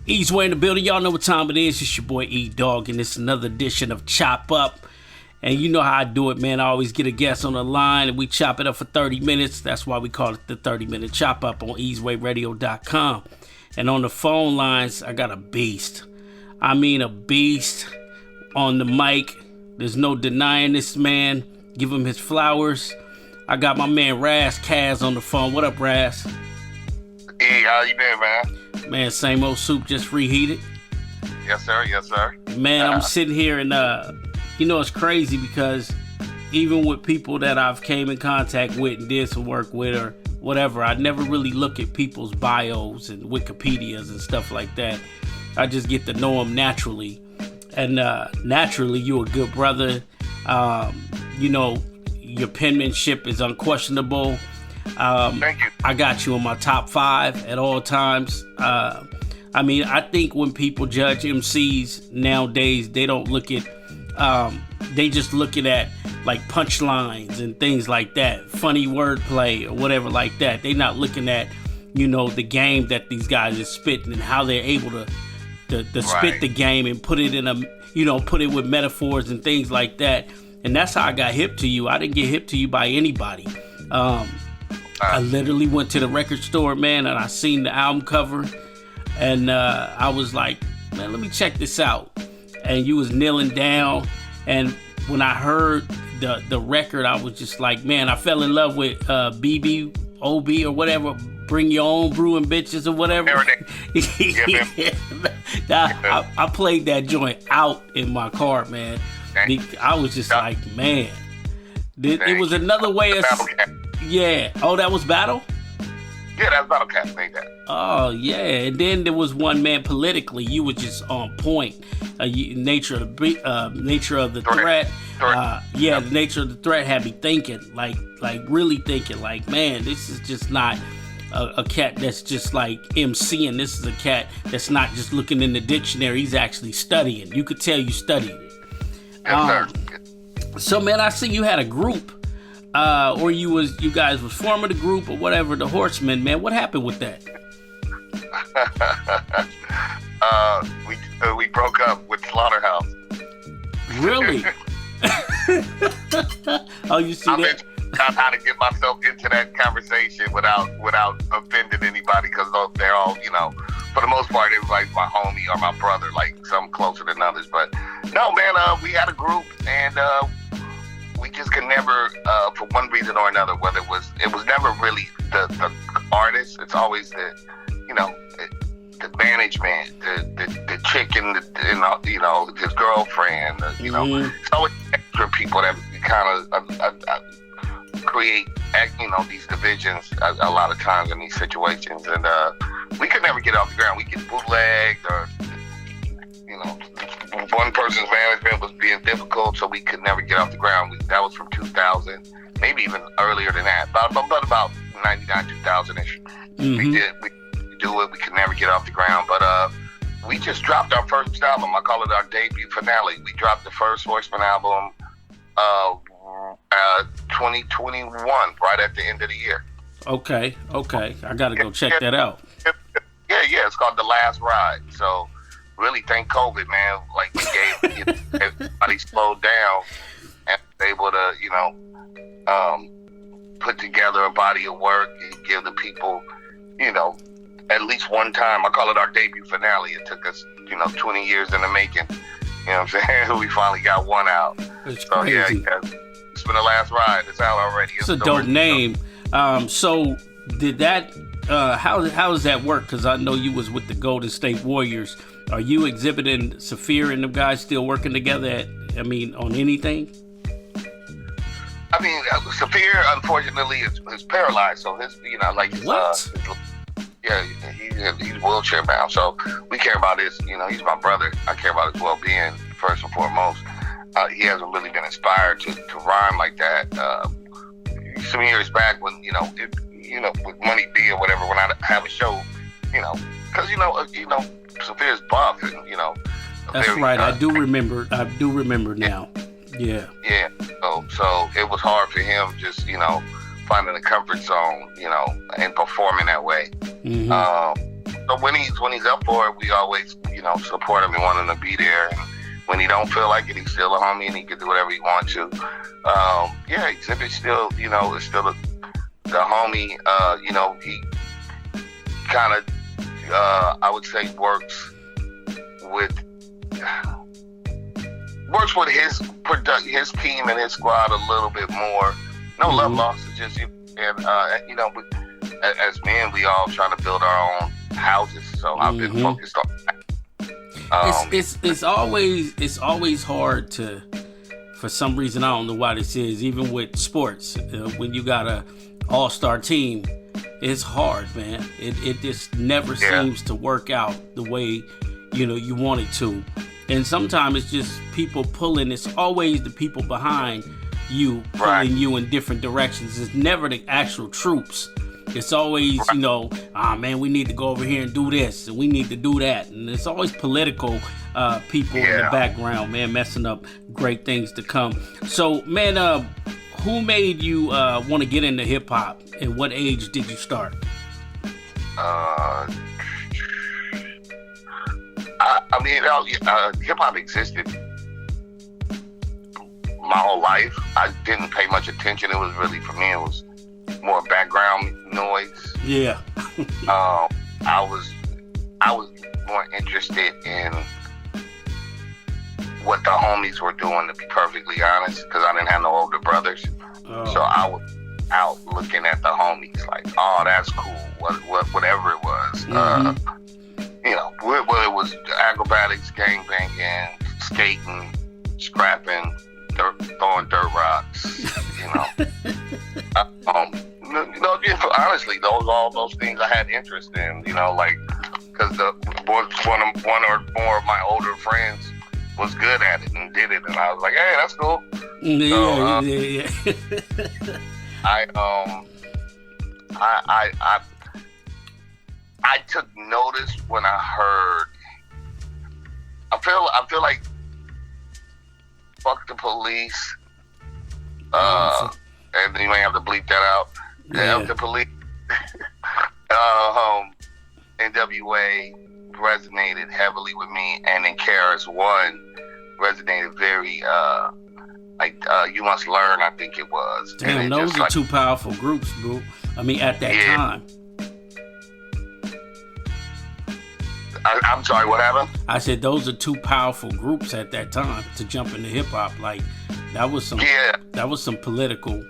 Eastway in the building. Y'all know what time it is. It's your boy E-Dawg, and it's another edition of Chop Up. And you know how I do it, man. I always get a guest on the line, and we chop it up for 30 minutes. That's why we call it the 30-minute Chop Up on eastwayradio.com. And on the phone lines, I got a beast. I mean, a beast on the mic. There's no denying this man. Give him his flowers. I got my man Ras Kass on the phone. What up, Ras? Hey, how you doing, man? Man, same old soup, just reheated. Yes, sir. Yes, sir. Man, I'm sitting here and, you know, it's crazy because even with people that I've came in contact with and did some work with or whatever, I never really look at people's bios and Wikipedias and stuff like that. I just get to know them naturally. And naturally, you're a good brother. You know, your penmanship is unquestionable. Thank you. I got you in my top 5 at all times. I mean, I think when people judge MCs nowadays, they don't look at, they just looking at like punchlines and things like that, funny wordplay or whatever like that. They're not looking at, you know, the game that these guys are spitting and how they're able to spit the game and put it in a, you know, put it with metaphors and things like that. And that's how I got hip to you. I didn't get hip to you by anybody. I literally went to the record store, man, and I seen the album cover, and I was like, man, let me check this out. And you was kneeling down, and when I heard the record, I was just like, man, I fell in love with BBOB or whatever, Bring Your Own Brewing Bitches or whatever. I played that joint out in my car, man. I was just like, man, it was another way of... Yeah. Oh, that was Battle? Yeah, that was Battle Cat made that. Oh, yeah. And then there was one, man, politically, you were just on point. Nature of the threat. The nature of the threat had me thinking, like really thinking, like, man, this is just not a cat that's just like MCing. This is a cat that's not just looking in the dictionary. He's actually studying. You could tell you studied it. Yes, sir. So, man, I see you had a group. Or you guys was forming the group or whatever, the Horsemen, man. What happened with that? We broke up with Slaughterhouse. Really? Oh, you see that? I'm how to get myself into that conversation without offending anybody, because they're all, you know, for the most part, everybody's my homie or my brother, like some closer than others. But no, man, we had a group, and we just could never, for one reason or another, whether it was never really the artist. It's always the, you know, the management, the chick and you know, his girlfriend. You know, it's always extra people that kind of create, you know, these divisions a lot of times in these situations, and we could never get off the ground. We get bootlegged, or you know, one person's management was being difficult, so we could never get off the ground. That was from 2000, maybe even earlier than that, but about 99, 2000-ish. We do it. We could never get off the ground, but we just dropped our first album. I call it our debut finale. We dropped the first Horseman album 2021, right at the end of the year. Okay. I gotta go check that out. Yeah, it's called The Last Ride. So really thank COVID, man. Like, we gave everybody slowed down and was able to, you know, put together a body of work and give the people, you know, at least one time. I call it our debut finale. It took us, you know, 20 years in the making. You know what I'm saying? We finally got one out. It's so crazy. Yeah, it's been The Last Ride. It's out already. It's a dope name. So did that? How does that work? Because I know you was with the Golden State Warriors. Are you exhibiting Saphir and the guys still working together on anything? I mean, Saphir, unfortunately, is paralyzed. So his, you know, like, he's wheelchair bound. So we care about his, you know, he's my brother. I care about his well-being first and foremost. He hasn't really been inspired to rhyme like that. Some years back when, you know, with Money B or whatever, when I have a show, you know, because, you know, Saphir's buff, and, you know. That's right. I do remember now. Yeah. Yeah. So it was hard for him just, you know, finding a comfort zone, you know, and performing that way. So when he's up for it, we always, support him and want him to be there. And when he don't feel like it, he's still a homie and he can do whatever he wants to. Exhibit still, is still the homie. He kind of, I would say, works with his team and his squad a little bit more. No love lost. It's just as men, we all trying to build our own houses. So I've been focused on that. It's always hard to, for some reason, I don't know why this is, even with sports, when you got a all-star team, it's hard, man. It just never seems to work out the way you want it to. And sometimes it's just people pulling. It's always the people behind you pulling you in different directions. It's never the actual troops. It's always, man, we need to go over here and do this, and we need to do that. And it's always political people in the background, man, messing up great things to come. So, man, who made you want to get into hip-hop, and what age did you start? Hip-hop existed my whole life. I didn't pay much attention. It was really, for me, it was more background noise. Yeah. I was more interested in what the homies were doing, to be perfectly honest, because I didn't have no older brothers. So I was out looking at the homies like, oh, that's cool. Whatever it was. Whether it was acrobatics, gangbanging, skating, scrapping, throwing dirt rocks, honestly, all those things I had interest in, because one or more of my older friends was good at it and did it, and I was like, hey, that's cool. I took notice when I heard. I feel like fuck the police. And you may have to bleep that out. Fuck the police. NWA resonated heavily with me, and then KRS-One resonated very You Must Learn, I think it was. Damn, those are two powerful groups, bro. I mean, at that time. I'm sorry, what happened? I said those are two powerful groups at that time to jump into hip hop. Like that was some political.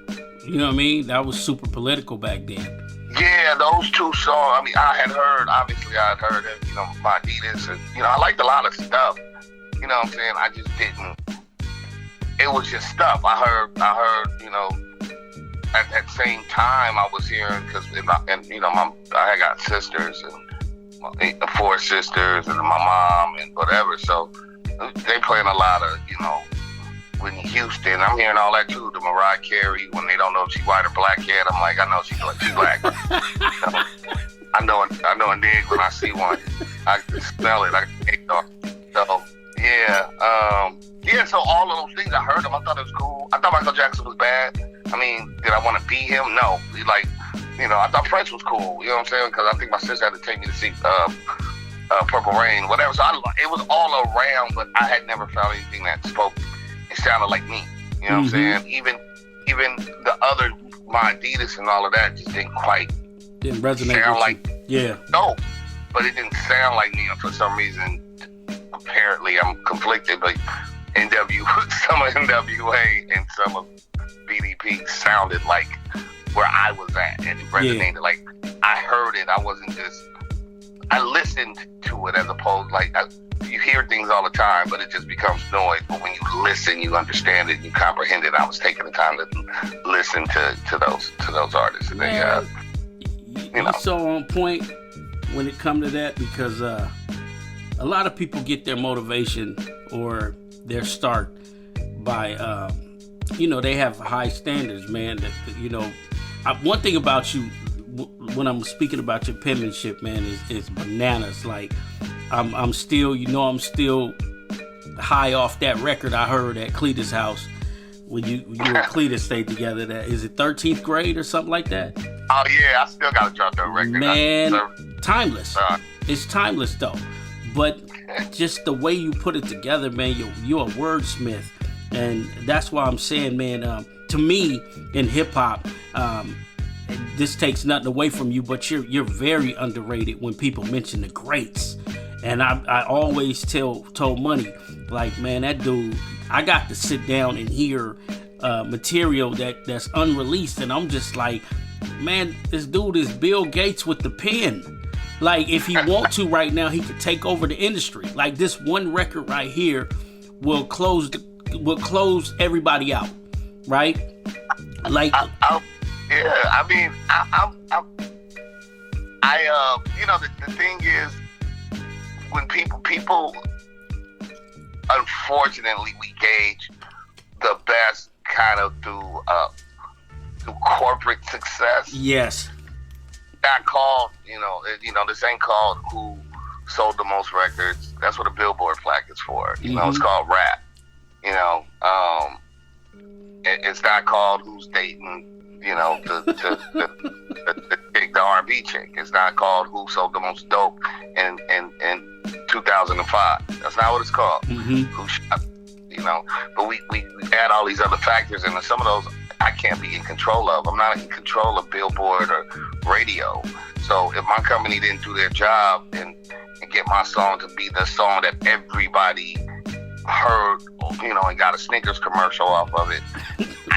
You know what I mean? That was super political back then. Yeah, those two songs. I mean, I had heard my Adidas, and I liked a lot of stuff. You know what I'm saying? I just didn't. It was just stuff. I heard. At that same time, I was hearing because I got sisters and 4 sisters and my mom and whatever. So they playing a lot of Whitney Houston. I'm hearing all that too. The Mariah Carey, when they don't know if she white or black yet, I'm like, I know she's black. I know a nig when I see one. I can smell it. I can take it off. So so all of those things, I heard them. I thought it was cool. I thought Michael Jackson was bad. I mean, did I want to be him? No. I thought Prince was cool. You know what I'm saying? Because I think my sister had to take me to see Purple Rain, whatever. So it was all around, but I had never found anything that it sounded like me. You know what I'm saying? Even the other, my Adidas and all of that just didn't resonate sound like no, but it didn't sound like me for some reason. Apparently, I'm conflicted, but some of NWA and some of BDP sounded like where I was at, and it resonated. Like I heard it. I listened to it as opposed you hear things all the time, but it just becomes noise. But when you listen, you understand it, you comprehend it. I was taking the time to listen to those artists, and you're so on point when it comes to that, because a lot of people get their motivation or their start by they have high standards, man. One thing about you, when I'm speaking about your penmanship, man, is bananas. Like I'm still high off that record I heard at Cletus' house when you and Cletus stayed together. That is it 13th grade or something like that? Oh yeah, I still gotta drop that record. Man, timeless. It's timeless though. But just the way you put it together, man, you're a wordsmith. And that's why I'm saying, man, to me in hip hop, this takes nothing away from you, but you're very underrated when people mention the greats. And I always told Money, like, man, that dude, I got to sit down and hear material that's unreleased, and I'm just like, man, this dude is Bill Gates with the pen. Like, if he want to right now, he could take over the industry. Like, this one record right here will close everybody out, right? Like, yeah, I mean, you know, the thing is, when people, unfortunately, we gauge the best kind of through corporate success. Yes. Not called, you know, this ain't called who sold the most records. That's what a Billboard plaque is for. You know, it's called rap. You know, it's not called who's dating, you know, the R&B chick. It's not called who sold the most dope in 2005. That's not what it's called. Who shot, you know, but we add all these other factors, and some of those I can't be in control of. I'm not in control of Billboard or radio. So if my company didn't do their job and get my song to be the song that everybody heard, you know, and got a Snickers commercial off of it,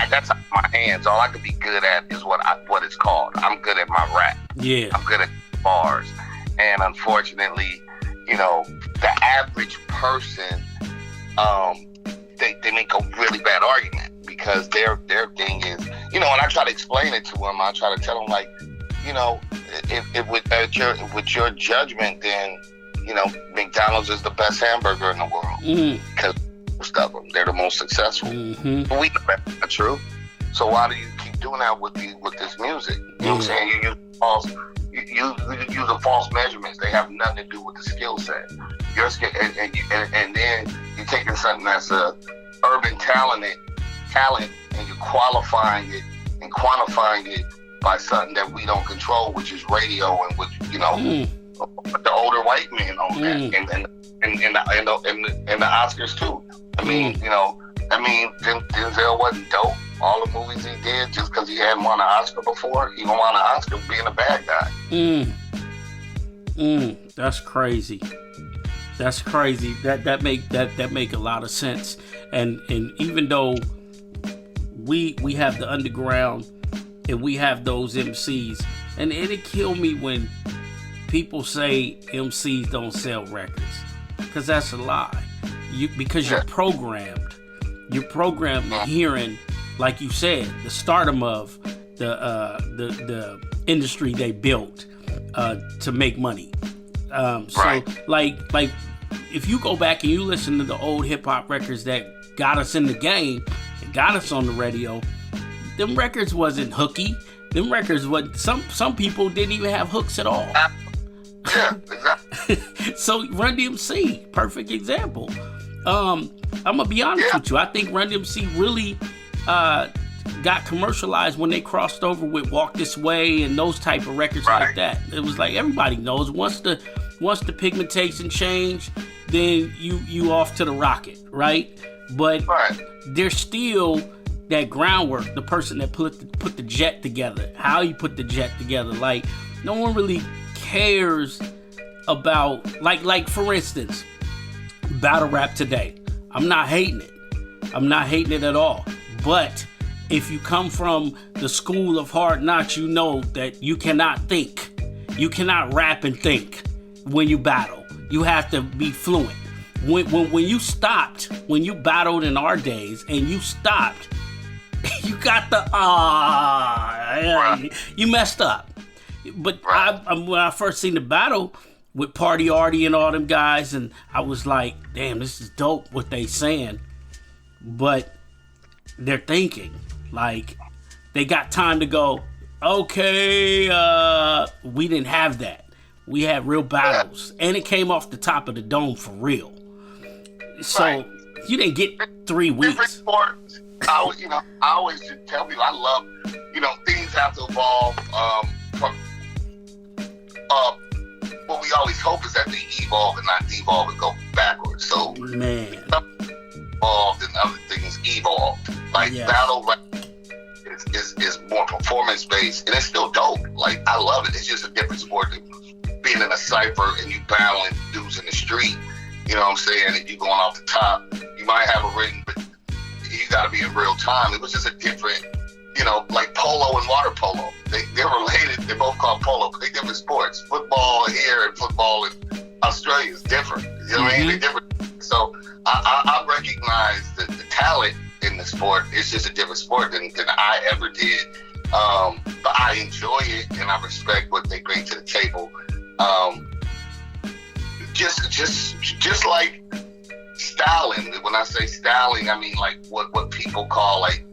that's out of my hands. All I could be good at is what it's called. I'm good at my rap. Yeah. I'm good at bars. And unfortunately, you know, the average person, they make a really bad argument, because their thing is, you know, and I try to explain it to them. I try to tell them, like, you know, if with your judgment, then, you know, McDonald's is the best hamburger in the world, because most of them, they're the most successful. But we know that's not true. So why do you keep doing that with this music? You know what I'm saying? You use false measurements. They have nothing to do with the skill set. Your skill, and then you're taking something that's a urban talent, and you're qualifying it and quantifying it by something that we don't control, which is radio, and which, you know, the older white men on that, and the Oscars too. I mean, you know, Denzel wasn't dope. All the movies he did, just because he hadn't won an Oscar before, he gonna won an Oscar being a bad guy. That's crazy. That's crazy. That make a lot of sense. And even though we have the underground and we have those MCs, and it kill me when people say MCs don't sell records, because that's a lie. Because you're programmed. You're programmed hearing, like you said, the stardom of the industry they built to make money. So like if you go back and you listen to the old hip hop records that got us in the game and got us on the radio, them records wasn't hooky. Them records some people didn't even have hooks at all. Yeah, exactly. So Run DMC, perfect example. I'm gonna be honest with you. I think Run DMC really got commercialized when they crossed over with Walk This Way and those type of records like that. It was like everybody knows once the pigmentation changed, then you off to the rocket, right? But there's still that groundwork, the person that put the jet together, how you put the jet together. Like, no one really cares about, like for instance, battle rap today. I'm not hating it at all. But if you come from the school of hard knocks, you know that you cannot think. You cannot rap and think when you battle. You have to be fluent. When you stopped, when you battled in our days and you stopped, you got the you messed up. But when I first seen the battle with Party Artie and all them guys, and I was like, damn, this is dope what they saying. But they're thinking, like, they got time to go, okay, we didn't have that. We had real battles, and it came off the top of the dome for real. So you didn't get 3 weeks. I always tell people I love, things have to evolve. what we always hope is that they evolve and not devolve and go backwards. So, man, evolved and other things evolved. Like battle rap is more performance based, and it's still dope. Like, I love it. It's just a different sport than being in a cypher and you battling dudes in the street. You know what I'm saying? And you going off the top. You might have a ring, but you got to be in real time. It was just a different, you know, like polo and water polo. They're related. They're both called polo, but they're different sports. Football here and football in Australia is different. You know what I mean? They're different. So I recognize the talent in the sport. It's just a different sport than I ever did. But I enjoy it and I respect what they bring to the table. Just like styling. When I say styling, I mean like what people call like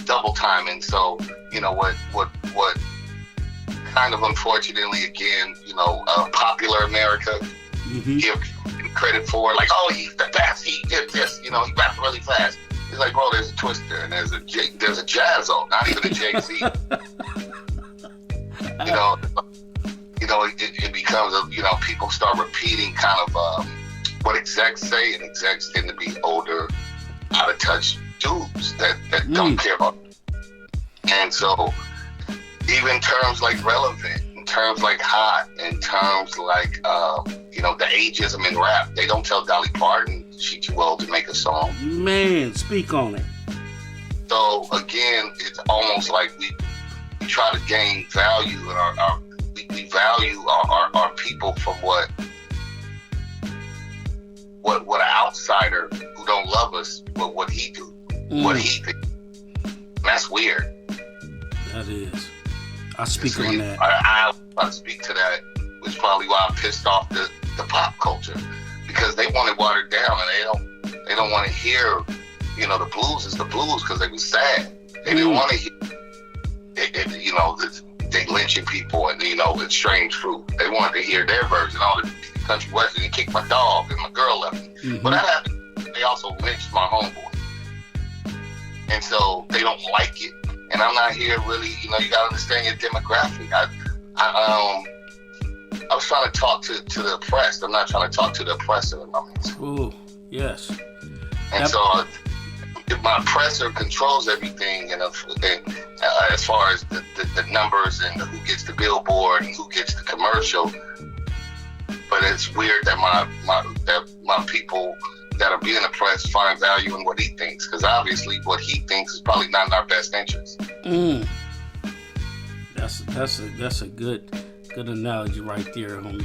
double timing. So, you know, what kind of unfortunately, again, you know, popular America give credit for, like, oh, he's the best, he did this, you know, he rapped really fast. It's like, bro, there's a Twister and there's a Jazzo, not even a Jay-Z. you know, it becomes people start repeating kind of what execs say, and execs tend to be older, out of touch dudes that don't care about it. And so even terms like relevant, in terms like hot, in terms like the ageism in rap, they don't tell Dolly Parton she too old to make a song. Man, speak on it. So again, it's almost like we try to gain value, and we value our people from what an outsider who don't love us, but what he do, what he think. That's weird. That is. I speak on that. I speak to that, which is probably why I pissed off the pop culture, because they want it watered down, and they don't want to hear, the blues is the blues, because they was sad. They didn't want to hear they lynching people and it's strange fruit. They wanted to hear their version. All the country western, and kicked my dog and my girl left me. But that happened. They also lynched my homeboy, and so they don't like it. And I'm not here really, you gotta understand your demographic. I was trying to talk to the oppressed. I'm not trying to talk to the oppressor. Ooh, yes. And so if my oppressor controls everything, and as far as the numbers and who gets the billboard and who gets the commercial, but it's weird that my people that are being oppressed find value in what he thinks, because obviously what he thinks is probably not in our best interest. That's a good analogy right there, homie.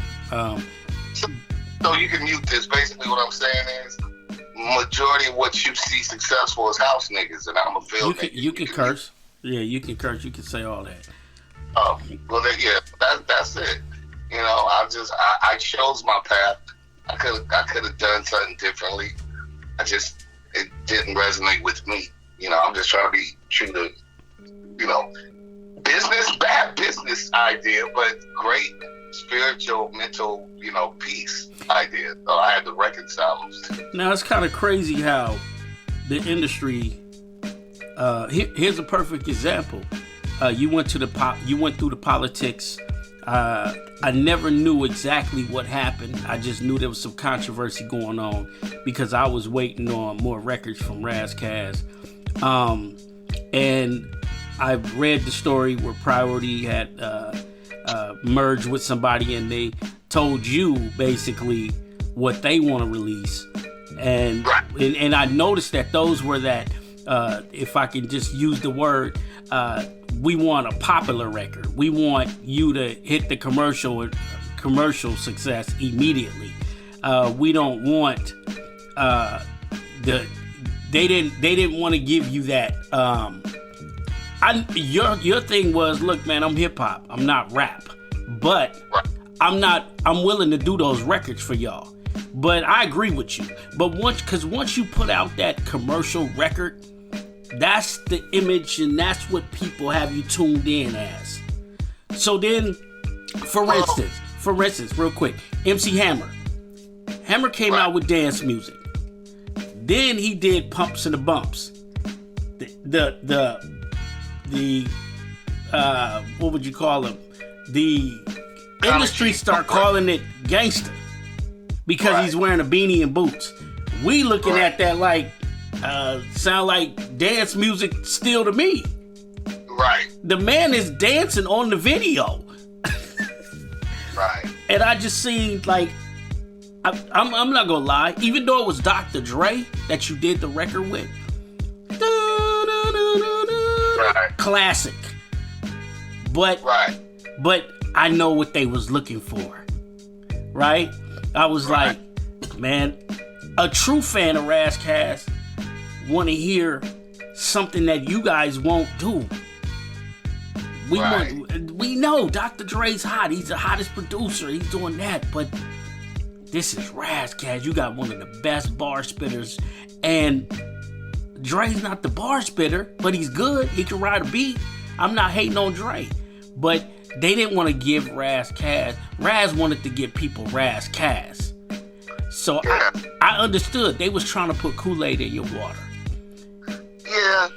So you can mute this. Basically, what I'm saying is, majority of what you see successful is house niggas, and I'm a field nigga. You can curse. Yeah, you can curse. You can say all that. Oh, well, that's it. I chose my path. I could have done something differently. It didn't resonate with me. I'm just trying to be true to, bad business idea, but great spiritual, mental, peace idea. So I had to reconcile those two. Now, it's kind of crazy how the industry, here's a perfect example. You went through the politics. I never knew exactly what happened. I just knew there was some controversy going on because I was waiting on more records from Ras Kass. And I read the story where Priority had merged with somebody, and they told you basically what they want to release. And I noticed that those were that, if I can just use the word, we want a popular record. We want you to hit the commercial success immediately. We don't want they didn't want to give you that. Your thing was, look, man, I'm hip hop. I'm not rap, but I'm willing to do those records for y'all. But I agree with you. But once you put out that commercial record, that's the image, and that's what people have you tuned in as. So then, for instance, real quick, MC Hammer. Hammer came out with dance music. Then he did Pumps and the Bumps. The what would you call them? The industry start calling it gangster because he's wearing a beanie and boots. We looking at that like sound like dance music still to me. Right. The man is dancing on the video. Right. And I just seen like I'm not gonna lie, even though it was Dr. Dre that you did the record with, classic. But I know what they was looking for, right? I was like, man, a true fan of Ras Kass want to hear something that you guys won't do. We know Dr. Dre's hot. He's the hottest producer. He's doing that, but this is Ras Kass. You got one of the best bar spitters, and Dre's not the bar spitter, but he's good. He can ride a beat. I'm not hating on Dre, but they didn't want to give Ras Kass. Raz wanted to give people Ras Kass. So I understood. They was trying to put Kool-Aid in your water. Yeah,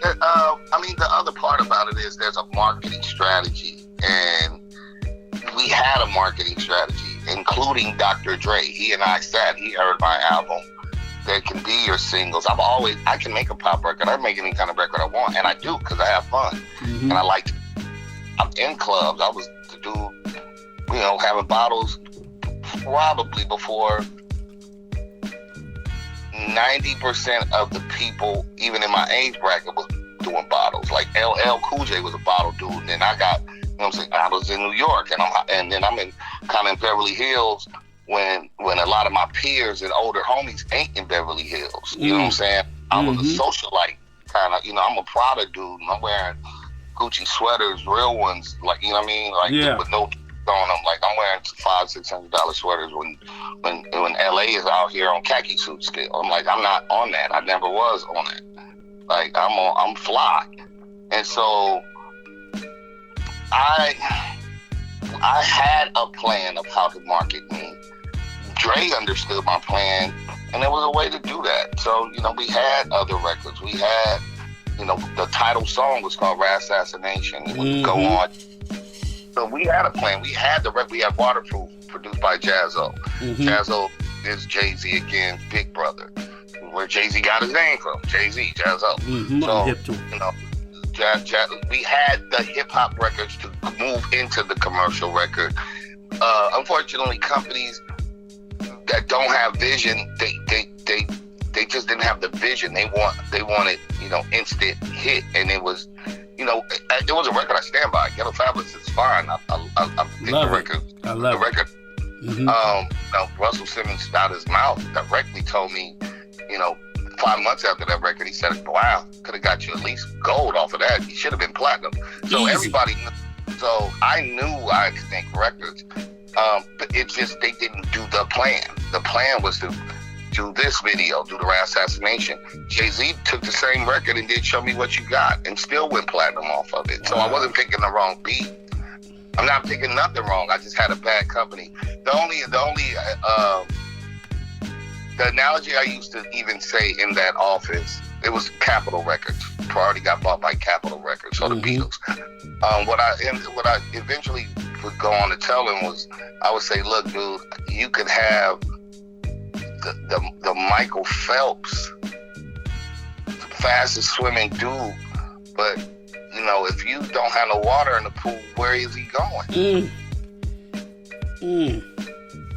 I mean, the other part about it is there's a marketing strategy, and we had a marketing strategy, including Dr. Dre. He and I sat, he heard my album, There Can Be Your Singles. I can make a pop record. I make any kind of record I want, and I do because I have fun. And I like to, I'm in clubs. I was to do, having bottles probably before 90% of the people, even in my age bracket, was doing bottles. Like LL Cool J was a bottle dude, and then I got, I was in New York, and then I'm in Beverly Hills when a lot of my peers and older homies ain't in Beverly Hills. You know what I'm saying? I was a socialite kind of. I'm a Prada dude. And I'm wearing Gucci sweaters, real ones, like with no on them. Like I'm wearing $500-$600 sweaters when LA is out here on khaki suits still. I'm like, I'm not on that. I never was on that. Like I'm fly. And so I had a plan of how to market me. Dre understood my plan, and there was a way to do that. So, we had other records. We had, the title song was called Ras Assassination. It would go on. So we had a plan. We had the record. We had Waterproof, produced by Jaz-O. Jaz-O is Jay-Z again, big brother. Where Jay-Z got his name from. Jay-Z, Jaz-O. So, we had the hip-hop records to move into the commercial record. Unfortunately, companies that don't have vision, they just didn't have the vision. They wanted, instant hit. And it was, there was a record I stand by. Ghetto Fabulous is fine. I think the record. I love the record. Russell Simmons out his mouth directly told me, 5 months after that record, he said, wow, could have got you at least gold off of that. You should have been platinum. So everybody knew. So I knew I could make records. But it just, they didn't do the plan. The plan was to do this video, do the Ras Assassination. Jay-Z took the same record and did Show Me What You Got and still went platinum off of it. So I wasn't picking the wrong beat. I'm not picking nothing wrong. I just had a bad company. The analogy I used to even say in that office, it was Capitol Records. Priority got bought by Capitol Records, so the Beatles. What I eventually would go on to tell him was, I would say, look, dude, you could have the Michael Phelps, fastest swimming dude, but if you don't have no water in the pool, where is he going?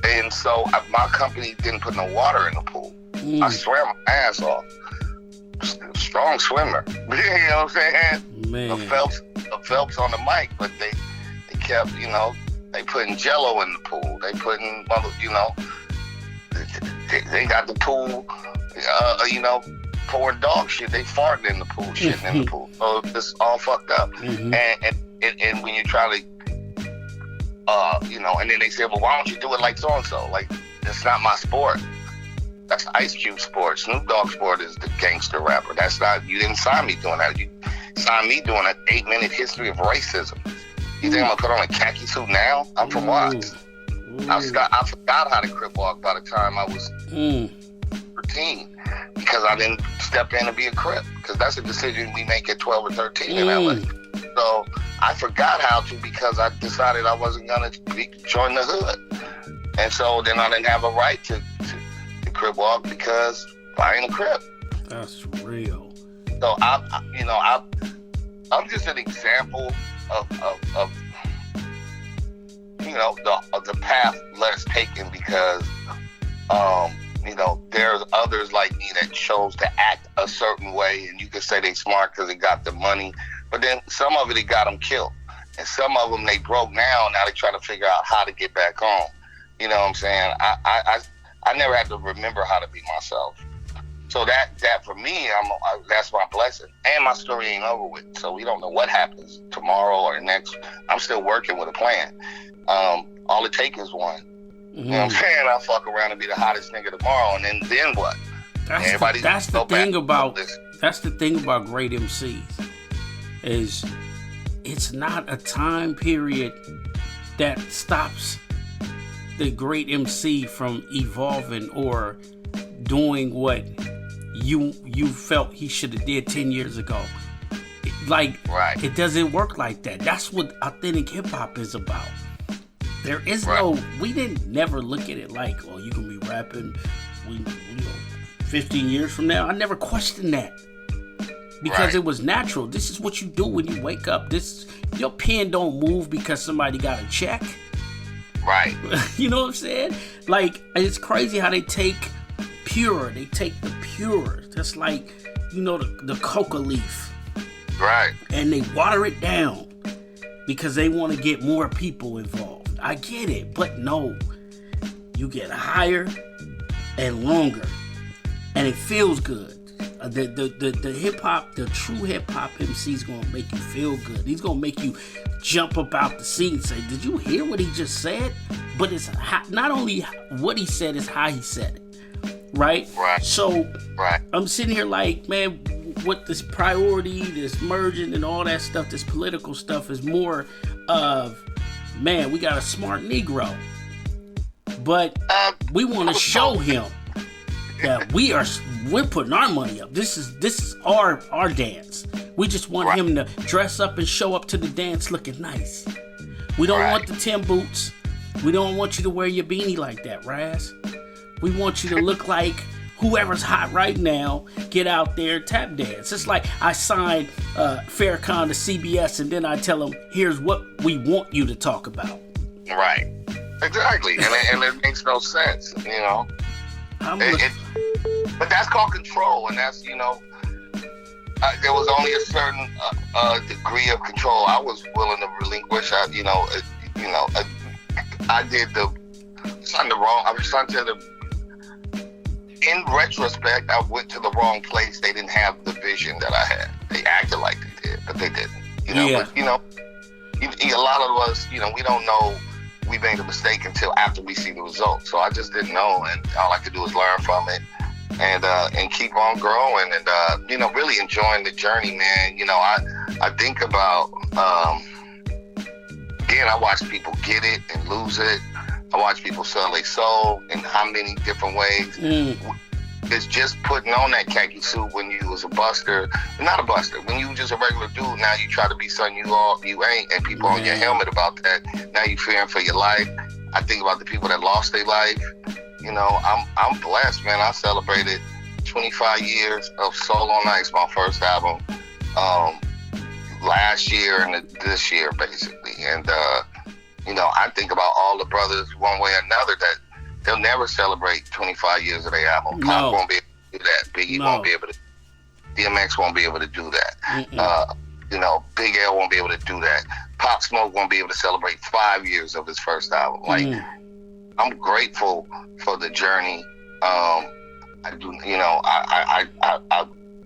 And so my company didn't put no water in the pool. I swam my ass off. Strong swimmer. You know what I'm saying? Man. The Phelps on the mic, but they kept, they putting Jello in the pool. They putting, they got the pool, pouring dog shit. They farting in the pool, shitting in the pool. So it's all fucked up. And when you try to, and then they say, well, why don't you do it like so-and-so? Like, it's not my sport. That's Ice Cube sport. Snoop Dogg sport is the gangster rapper. That's not, you didn't sign me doing that. You signed me doing an 8-minute history of racism. You think I'm gonna put on a khaki suit now? I'm from Watts. I forgot how to crip walk by the time I was 13 because I didn't step in and be a crip, because that's a decision we make at 12 or 13 in LA. So I forgot how to because I decided I wasn't gonna join the hood, and so then I didn't have a right to crib walk because I ain't a crib. That's real. So I'm just an example of the path less taken because there's others like me that chose to act a certain way, and you could say they smart because they got the money, but then some of it got them killed, and some of them they broke now they try to figure out how to get back home. You know what I'm saying? I never had to remember how to be myself. So that for me, that's my blessing. And my story ain't over with. So we don't know what happens tomorrow or next. I'm still working with a plan. All it takes is one. You know what I'm saying? I'll fuck around and be the hottest nigga tomorrow, and then what? That's the thing about great MCs is it's not a time period that stops the great MC from evolving or doing what you felt he should have did 10 years ago. It doesn't work like that. That's what authentic hip hop is about. There is we didn't never look at it like, oh, you can be rapping 15 years from now. I never questioned that because it was natural. This is what you do when you wake up. Your pen don't move because somebody got a check. Right. You know what I'm saying? Like, it's crazy how they take pure. They take the pure. Just like, the coca leaf. Right. And they water it down because they want to get more people involved. I get it, but no. You get higher and longer. And it feels good. The hip hop, the true hip hop MC is gonna make you feel good. He's gonna make you jump up out the seat and say, "Did you hear what he just said?" But it's not only what he said, it's how he said it, right? Right. So I'm sitting here like, man, what this priority, this merging, and all that stuff, this political stuff is more of, man, we got a smart Negro, but we want to show him that we're putting our money up. This is our dance. We just want him to dress up and show up to the dance looking nice. We don't want the Tim boots. We don't want you to wear your beanie like that, Ras. We want you to look like whoever's hot right now. Get out there, tap dance. It's like I signed Farrakhan to CBS, and then I tell him, here's what we want you to talk about. Right. Exactly. And it makes no sense, but that's called control, and that's, there was only a certain degree of control I was willing to relinquish. I did in retrospect, I went to the wrong place. They didn't have the vision that I had. They acted like they did, but they didn't. But, a lot of us, we don't know we made a mistake until after we see the results. So I just didn't know, and all I could do is learn from it and keep on growing and, really enjoying the journey, man. I think about, again, I watch people get it and lose it. I watch people sell their soul in how many different ways. It's just putting on that khaki suit when you was a buster. Not a buster. When you just a regular dude, now you try to be something you ain't, and people on your helmet about that. Now you fearing for your life. I think about the people that lost their life. I'm blessed, man. I celebrated 25 years of Soul on Ice, my first album, last year and this year, basically. And, I think about all the brothers one way or another that they'll never celebrate 25 years of their album. Pop won't be able to do that. Biggie won't be able to. DMX won't be able to do that. Big L won't be able to do that. Pop Smoke won't be able to celebrate 5 years of his first album. I'm grateful for the journey. I do.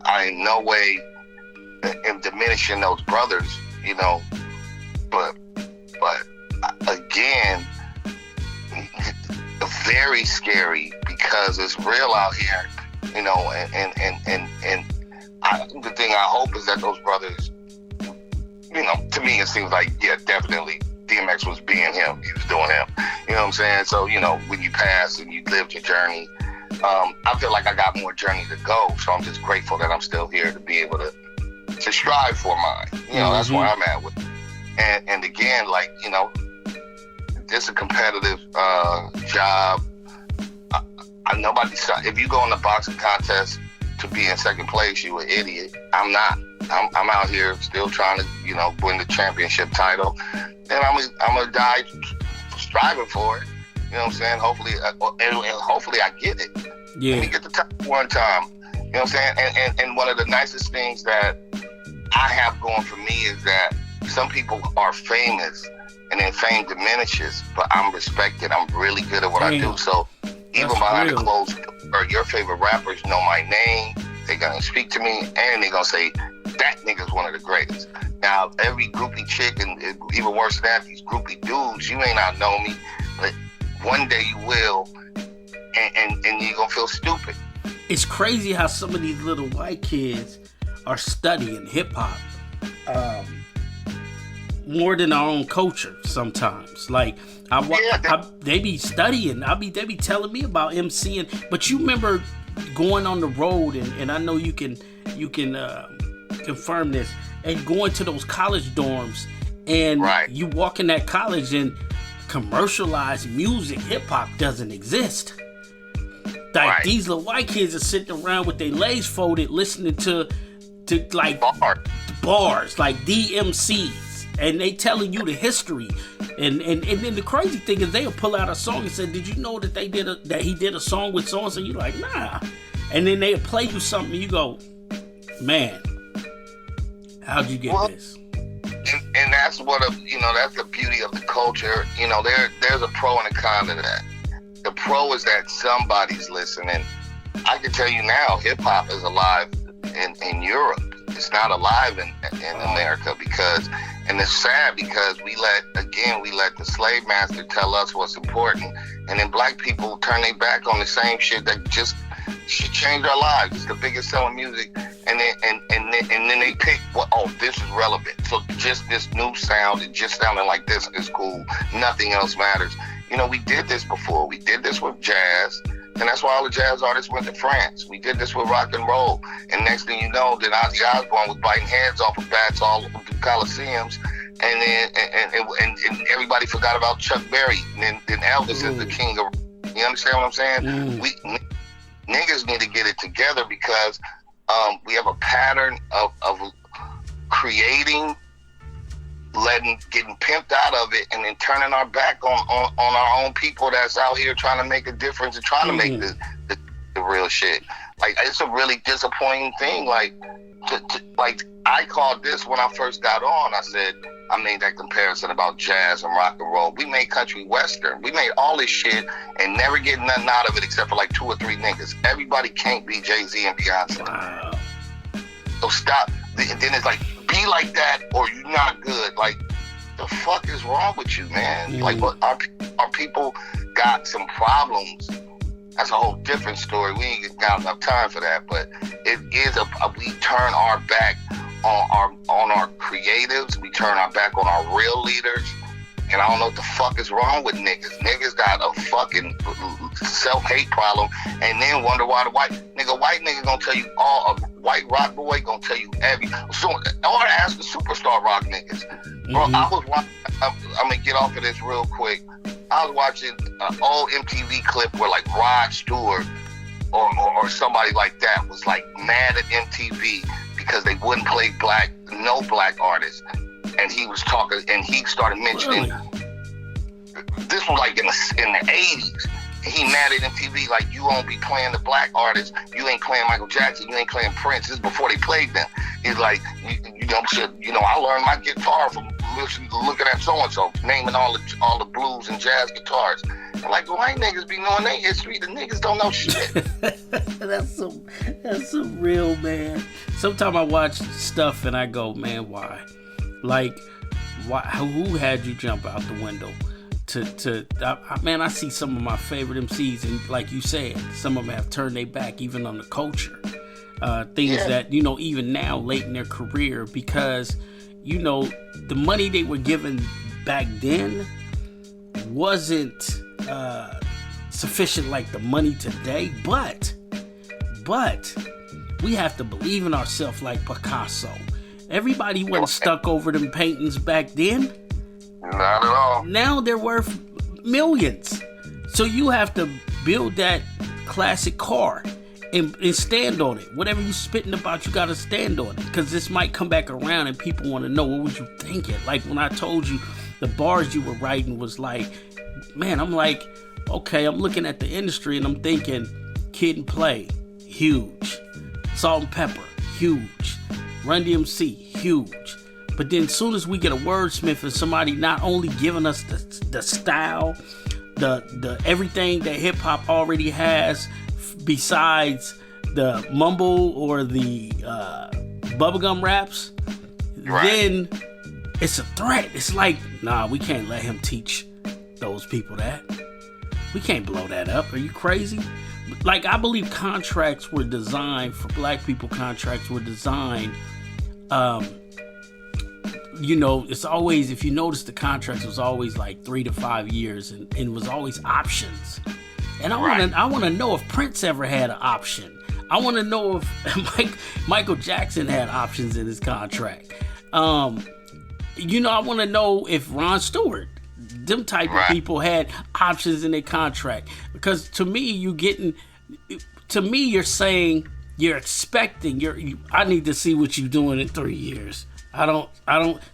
I in no way am diminishing those brothers. But again, very scary because it's real out here, and the thing I hope is that those brothers, to me it seems like, yeah, definitely DMX was being him. He was doing him. You know what I'm saying? So, when you pass and you lived your journey, I feel like I got more journey to go. So I'm just grateful that I'm still here to be able to to strive for mine. You know, that's where I'm at with it. And again, like, you know, it's a competitive job. If you go in the boxing contest to be in second place, you an idiot. I'm not. I'm out here still trying to, you know, win the championship title, and I'm gonna die striving for it. You know what I'm saying? Hopefully, and hopefully I get it. Yeah. Let me get the top one time. You know what I'm saying? And one of the nicest things that I have going for me is that some people are famous and then fame diminishes, but I'm respected. I'm really good at what I do. So even behind the closed door, your favorite rappers know my name. They're going to speak to me and they're going to say, that nigga's one of the greatest. Now, every groupie chick, and even worse than that, these groupie dudes, you may not know me, but one day you will, and you're going to feel stupid. It's crazy how some of these little white kids are studying hip-hop more than our own culture sometimes. Like, they be studying. They be telling me about MCing. But you remember going on the road, and I know you can confirm this, and going to those college dorms, and you walk in that college and commercialized music, hip-hop doesn't exist. Like, these little white kids are sitting around with their legs folded listening to like bars like DMCs, and they telling you the history, and then the crazy thing is they'll pull out a song and say, did you know that he did a song with so and so? You like, nah. And then they'll play you something and you go, man, how'd you get this? And that's that's the beauty of the culture. You know, there's a pro and a con to that. The pro is that somebody's listening. I can tell you now, hip hop is alive in Europe. It's not alive in America and it's sad because we let the slave master tell us what's important, and then black people turn their back on the same shit that just should change our lives. It's the biggest selling music, and then they pick this is relevant. So just this new sound, it just sounding like this is cool. Nothing else matters. You know, we did this before. We did this with jazz, and that's why all the jazz artists went to France. We did this with rock and roll, and next thing you know, then Ozzy Osbourne was biting heads off of bats all over the Coliseums, and then and everybody forgot about Chuck Berry. And then Elvis is the king of. You understand what I'm saying? We niggas need to get it together because we have a pattern of creating, getting pimped out of it, and then turning our back on our own people that's out here trying to make a difference and trying to make the real shit. Like, it's a really disappointing thing. Like, like I called this when I first got on. I said, I made that comparison about jazz and rock and roll. We made country western. We made all this shit and never get nothing out of it except for like 2 or 3 niggas. Everybody can't be Jay-Z and Beyonce. Wow. So stop. Then it's like, be like that or you're not good. Like, the fuck is wrong with you, man? Like, our people got some problems. That's a whole different story. We ain't got enough time for that. But it is we turn our back on our creatives. We turn our back on our real leaders. And I don't know what the fuck is wrong with niggas. Niggas got a fucking self-hate problem, and then wonder why the white nigga gonna tell you all. A white rock boy gonna tell you every. So I want to ask the superstar rock niggas. Bro, I was watching. I'm gonna get off of this real quick. I was watching an old MTV clip where like Rod Stewart or somebody like that was like mad at MTV because they wouldn't play no black artists. And he was talking, and he started mentioning, this was like in the 80s. He mad at MTV, like, you won't be playing the black artists. You ain't playing Michael Jackson. You ain't playing Prince. This is before they played them. He's like, I learned my guitar from looking at so-and-so, naming all the blues and jazz guitars. I'm like, the white niggas be knowing their history. The niggas don't know shit. That's some real, man. Sometimes I watch stuff and I go, man, why? Like, who had you jump out the window? I see some of my favorite MCs, and like you said, some of them have turned their back even on the culture. Things that, even now, late in their career, because, the money they were given back then wasn't sufficient like the money today, but we have to believe in ourselves like Picasso. Everybody wasn't stuck over them paintings back then. Not at all. Now they're worth millions. So you have to build that classic car and stand on it. Whatever you spitting about, you got to stand on it. Because this might come back around and people want to know, what was you thinking? Like when I told you the bars you were writing was like, man, I'm like, okay, I'm looking at the industry and I'm thinking Kid and Play, huge. Salt and Pepper, huge. Run DMC, huge. But then as soon as we get a wordsmith and somebody not only giving us the style, the everything that hip hop already has besides the mumble or the bubblegum raps, then it's a threat. It's like, nah, we can't let him teach those people that. We can't blow that up. Are you crazy? Like, I believe contracts were designed for black people. Contracts were designed, it's always, if you notice, the contracts was always like 3 to 5 years and was always options. And I want to know if Prince ever had an option. I want to know if Michael Jackson had options in his contract. I want to know if Ron Stewart, them type of people, had options in their contract. Because to me, you're saying, you're expecting, I need to see what you're doing in 3 years. I don't,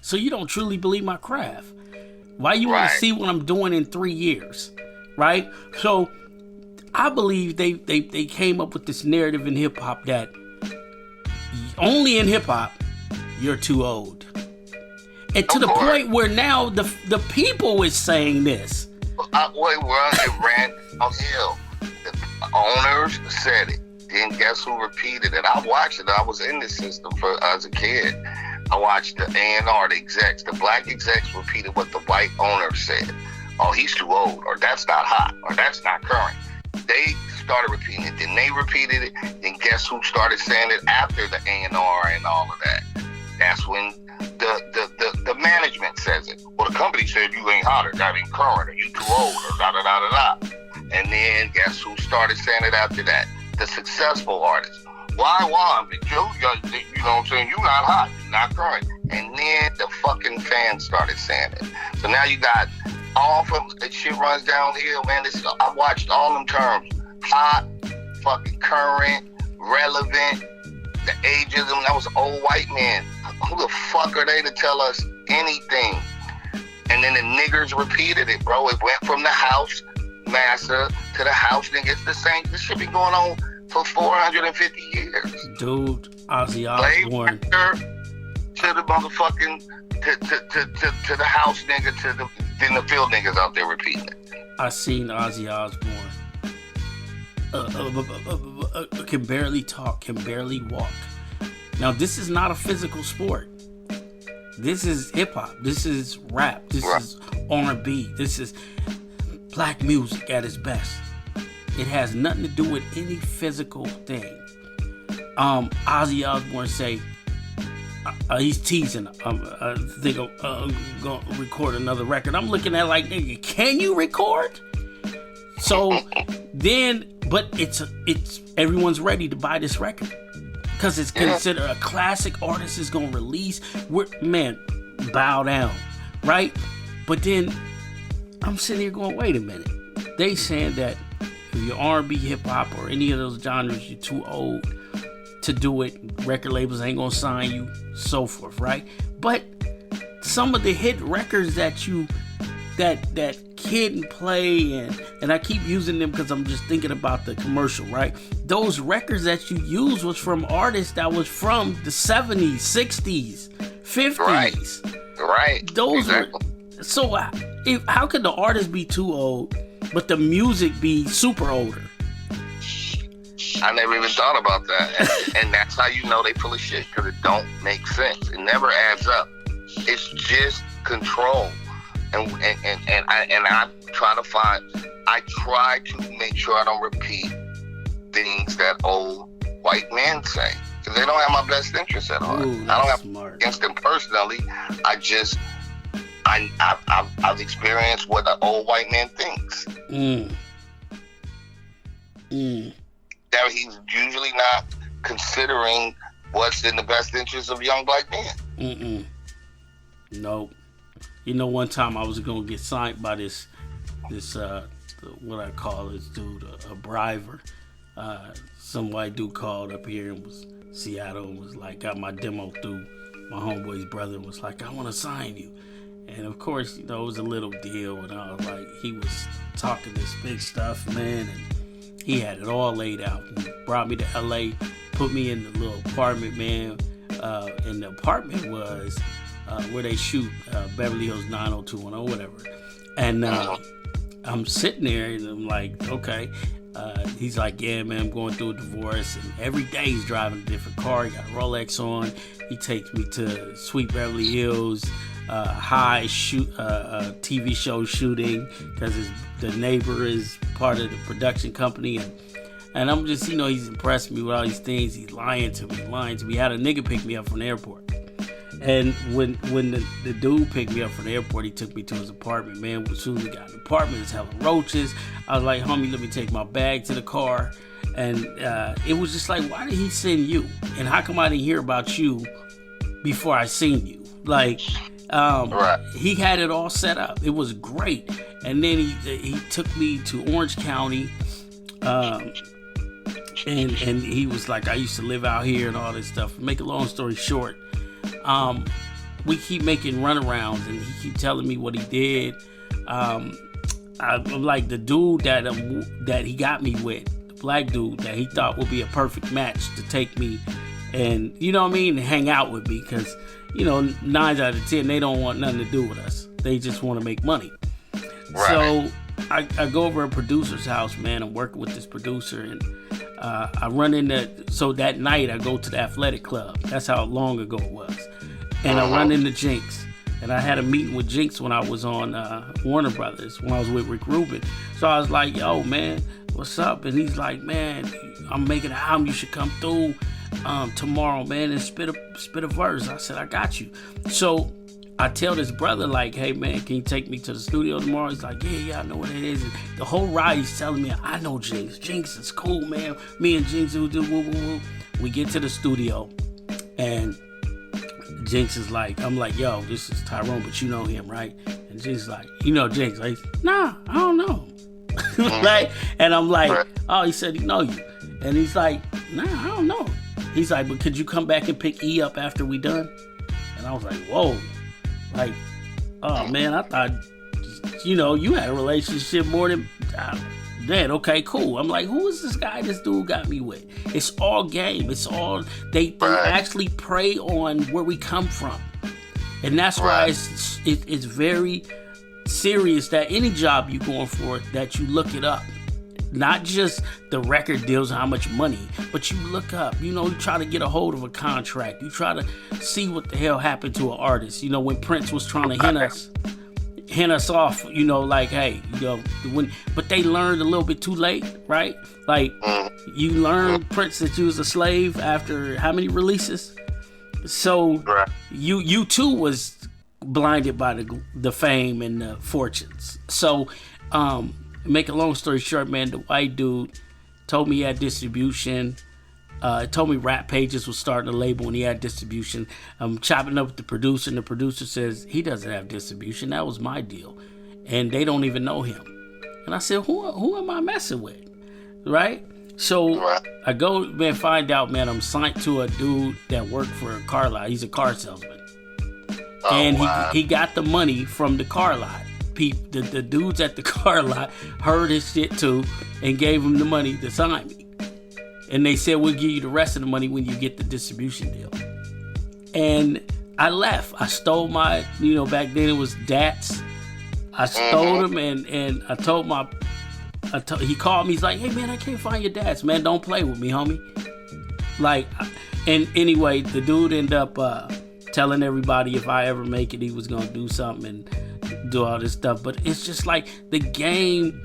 so you don't truly believe my craft. Why you want to see what I'm doing in 3 years, right? So I believe they came up with this narrative in hip hop that only in hip hop you're too old, and to the point where now the people is saying this. It ran downhill. The owners said it. Then guess who repeated it? I watched it. I was in this system as a kid. I watched the A&R, the execs, the black execs repeated what the white owner said. Oh, he's too old, or that's not hot, or that's not current. They started repeating it. Then they repeated it. Then guess who started saying it after the A&R and all of that? That's when the management says it. Well, the company said you ain't hot, or that ain't current, or you too old, or da-da-da-da-da. And then guess who started saying it after that? The successful artists. Why? But you know what I'm saying? You're not hot. You're not current. And then the fucking fans started saying it. So now you got all from that shit runs downhill, man. I watched all them terms. Hot, fucking current, relevant, the ageism. That was old white man. Who the fuck are they to tell us anything? And then the niggers repeated it, bro. It went from the house master to the house nigga. It's the same. This shit been going on for 450 years. Dude, Ozzy Osbourne. To the motherfucking, to the house nigga, then the field niggas out there repeating it. I seen Ozzy Osbourne. Can barely talk, can barely walk. Now, this is not a physical sport. This is hip hop. This is rap. This is R&B. This is black music at its best. It has nothing to do with any physical thing. Ozzy Osbourne say he's teasing. I think I'm gonna record another record. I'm looking at like, nigga, can you record? So then, but it's everyone's ready to buy this record because it's considered a classic. Artist is gonna release. Bow down, right? But then I'm sitting here going, wait a minute. They saying that if you're R&B, hip hop, or any of those genres, you're too old to do it. Record labels ain't gonna sign you, so forth, right? But some of the hit records that Kid and Play and I keep using them because I'm just thinking about the commercial, right? Those records that you use was from artists that was from the 70s, 60s, 50s. Right. Those exactly. So how could the artist be too old, but the music be super older? I never even thought about that. And that's how you know they full of shit, because it don't make sense. It never adds up. It's just control. And I try to make sure I don't repeat things that old white men say, because they don't have my best interest at heart. Ooh, I don't have smart. Against them personally. I've experienced what an old white man thinks. That he's usually not considering what's in the best interest of young black men. Nope. You know, one time I was gonna get signed by this what I call this dude, a briber. Some white dude called up here and was Seattle and was like, got my demo through my homeboy's brother and was like, I want to sign you. And of course, you know, it was a little deal, and I was like, he was talking this big stuff, man, and he had it all laid out. He brought me to LA, put me in the little apartment, man, and the apartment was where they shoot Beverly Hills 90210, whatever. And I'm sitting there and I'm like, okay. He's like, yeah, man, I'm going through a divorce, and every day he's driving a different car. He got a Rolex on. He takes me to Sweet Beverly Hills High TV show shooting because the neighbor is part of the production company, and I'm just, you know, he's impressed me with all these things. He's lying to me. He had a nigga pick me up from the airport. And when the dude picked me up from the airport, he took me to his apartment, man. As soon as we got in the apartment, there's hella roaches. I was like, homie, let me take my bag to the car. And it was just like, why did he send you? And how come I didn't hear about you before I seen you? Like, he had it all set up. It was great. And then he took me to Orange County. And he was like, I used to live out here and all this stuff. Make a long story short, we keep making runarounds, and he keep telling me what he did. I'm like, the dude that he got me with, the black dude that he thought would be a perfect match to take me and, you know what I mean, hang out with me, because, you know, 9 out of 10 they don't want nothing to do with us. They just want to make money. Right. So I go over a producer's house, man. I'm working with this producer, and I run into, so that night I go to the athletic club. That's how long ago it was. And I run into Jinx. And I had a meeting with Jinx when I was on Warner Brothers, when I was with Rick Rubin. So I was like, yo, man, what's up? And he's like, man, I'm making an album. You should come through tomorrow, man, and spit a verse. I said, I got you. So I tell this brother, like, hey, man, can you take me to the studio tomorrow? He's like, yeah, I know what it is. And the whole ride, he's telling me, I know Jinx. Jinx is cool, man. Me and Jinx will do woo, woo, woo. We get to the studio, and Jinx is like, I'm like, yo, this is Tyrone, but you know him, right? And Jinx is like, you know Jinx? Like, nah, I don't know. Like, and I'm like, oh, he said he know you. And he's like, nah, I don't know. He's like, but could you come back and pick E up after we done? And I was like, whoa. Like, oh, man, I thought, you know, you had a relationship more than that. Okay, cool. I'm like, who is this guy this dude got me with? It's all game. It's all, they actually prey on where we come from. And that's why it's very serious that any job you're going for, that you look it up. Not just the record deals and how much money, but you look up, you know, you try to get a hold of a contract. You try to see what the hell happened to an artist. You know, when Prince was trying to hint us off, you know, like, hey, you know, but they learned a little bit too late, right? Like, you learned, Prince, that you was a slave after how many releases? So you too was blinded by the fame and the fortunes. So, make a long story short, man, the white dude told me he had distribution. Told me Rap Pages was starting a label and he had distribution. I'm chopping up with the producer, and the producer says he doesn't have distribution. That was my deal. And they don't even know him. And I said, who am I messing with? Right? So I go, man, find out, man, I'm signed to a dude that worked for a car lot. He's a car salesman. And he got the money from the car lot. The dudes at the car lot heard his shit too and gave him the money to sign me. And they said, we'll give you the rest of the money when you get the distribution deal. And I left. I stole my, you know, back then it was DATs. I stole them, and I told he called me. He's like, hey, man, I can't find your DATs. Man, don't play with me, homie. Like, and anyway, the dude ended up telling everybody if I ever make it, he was going to do something and do all this stuff. But it's just like the game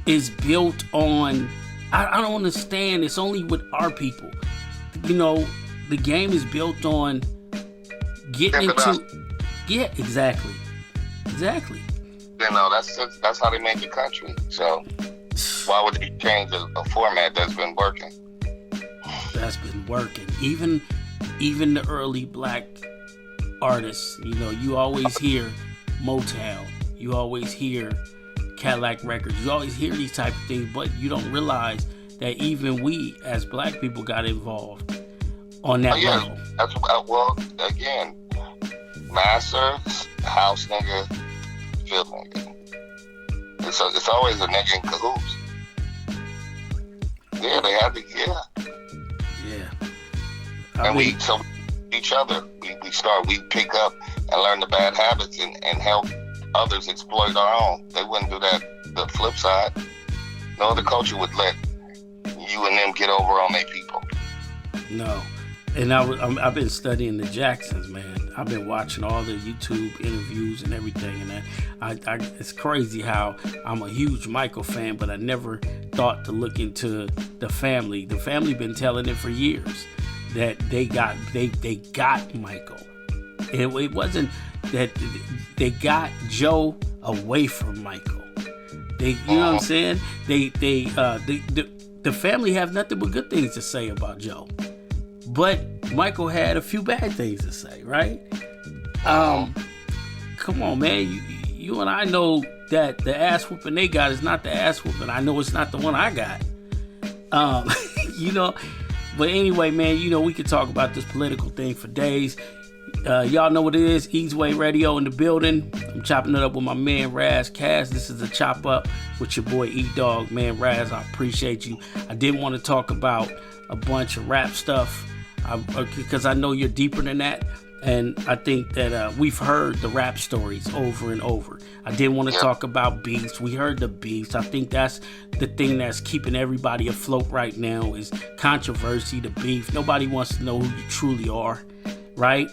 is built on, I don't understand. It's only with our people. You know, the game is built on getting into. Yeah, exactly. You know, that's how they made the country. So why would they change a format that's been working? that's been working. Even the early black artists, you know, you always hear Motown, you always hear Cadillac Records, you always hear these type of things, but you don't realize that even we as black people got involved on that level. That's well, again, master, house nigga, field nigga. It's always a nigga in cahoots. Yeah, they had to. And we each other. We pick up and learn the bad habits and help others exploit our own. They wouldn't do that. The flip side, no other culture would let you and them get over on their people. No. And I've been studying the Jacksons, man. I've been watching all the YouTube interviews and everything, and it's crazy how I'm a huge Michael fan, but I never thought to look into the family. The family been telling it for years that they got Michael. It wasn't that they got Joe away from Michael. You know what I'm saying? The family have nothing but good things to say about Joe. But Michael had a few bad things to say, right? Come on, man. You and I know that the ass whooping they got is not the ass whooping. I know it's not the one I got. You know. But anyway, man, you know, we could talk about this political thing for days. Y'all know what it is. Ease Way Radio in the building. I'm chopping it up with my man Ras Kass. This is a chop up with your boy E-Dawg. Man, Raz, I appreciate you. I didn't want to talk about a bunch of rap stuff because I know you're deeper than that. And I think that we've heard the rap stories over and over. I didn't want to talk about beefs. We heard the beefs. I think that's the thing that's keeping everybody afloat right now is controversy, the beef. Nobody wants to know who you truly are, right?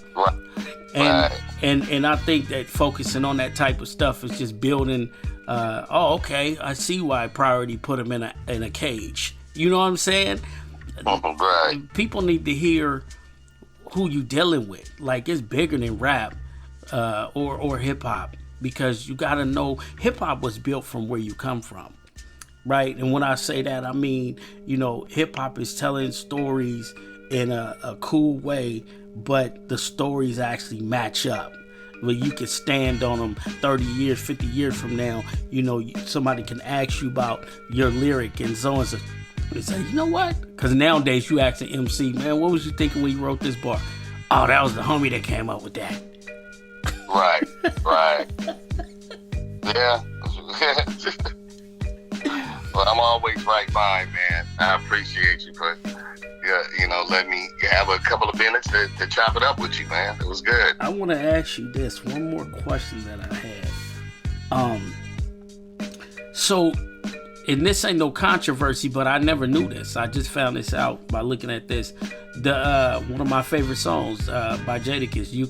And I think that focusing on that type of stuff is just building. Okay, I see why Priority put him in a cage. You know what I'm saying? Right. People need to hear who you dealing with. Like, it's bigger than rap or hip hop, because you gotta know hip hop was built from where you come from, right? And when I say that, I mean, you know, hip hop is telling stories in a cool way, but the stories actually match up. Where you can stand on them 30 years, 50 years from now, you know, somebody can ask you about your lyric and so and so. They say, you know what? Because nowadays you ask an MC, man, what was you thinking when you wrote this bar? Oh, that was the homie that came up with that. Right. Yeah. Well, I'm always right by, man. I appreciate you for, you know, let me have a couple of minutes to chop it up with you, man. It was good. I want to ask you this, one more question that I had. So, and this ain't no controversy, but I never knew this. I just found this out by looking at this. One of my favorite songs by Jadakiss, You